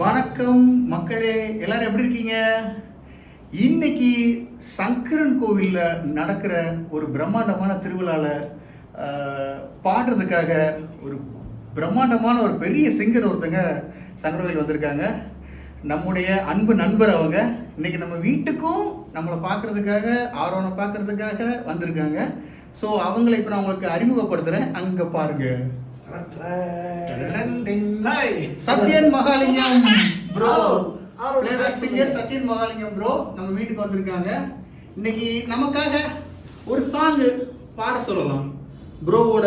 வணக்கம் மக்களே, எல்லாரும் எப்படி இருக்கீங்க? இன்னைக்கு சங்கரன் கோவிலில் நடக்கிற ஒரு பிரம்மாண்டமான திருவிழாவில் பாடுறதுக்காக ஒரு பிரம்மாண்டமான ஒரு பெரிய சிங்கர் ஒருத்தங்க சங்கரன் வந்திருக்காங்க. நம்முடைய அன்பு நண்பர் அவங்க இன்னைக்கு நம்ம வீட்டுக்கும் நம்மளை பார்க்கறதுக்காக, ஆரோனை பார்க்கறதுக்காக வந்திருக்காங்க. ஸோ அவங்களை இப்போ நான் உங்களுக்கு அறிமுகப்படுத்துகிறேன், அங்கே பாருங்க. Sathyan Mahalingam bro, playback singer Sathyan Mahalingam bro நம்ம வீட்டுக்கு வந்திருக்காங்க. இன்னைக்கு நமக்காக ஒரு சாங்கு பாட சொல்லலாம். ப்ரோவோட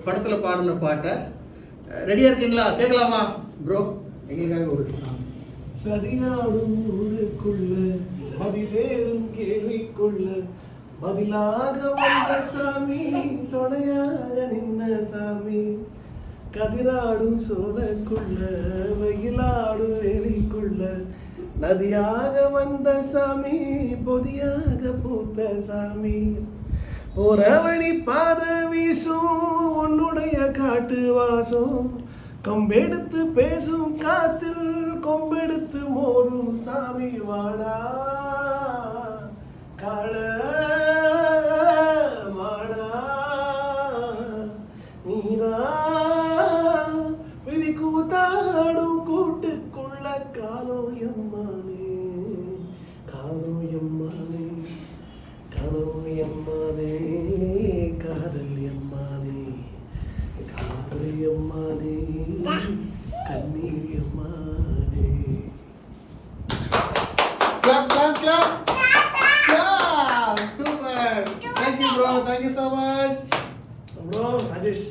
படத்தில் பாடின பாட்டை ரெடியாக இருக்கீங்களா? கேட்கலாமா ப்ரோ? எங்களுக்காக ஒரு சாங். சதியாடும் ஊருக்குள்ள பதிலேடும் கேள்விக்குள்ள பதிலாக வந்த சாமி, துணையாக நின்ன சாமி, கதிராடும் சோழக்குள்ள வெயிலாடும் வேலிக்குள்ள நதியாக வந்த சாமி, பொதியாக பூத்த சாமி, போறவழி பாத வீசும் உன்னுடைய காட்டு வாசம், கொம்பெடுத்து பேசும் காத்தில் கொம்பெடுத்து மோதும் சாமி, வாடா காள மாடா நீரா விதி கூத்தாடும் கூட்டுக்குள்ள காலோ எம்மானே, காலோ எம்மானே, காலோ எம்மானே, காதல் எம்மானே, காதல் எம்மானே, கண்ணீர் எம்மானே. Clap, clap, clap. Yeah, super. Thank you bro, thank you so much. Bro, Rajesh.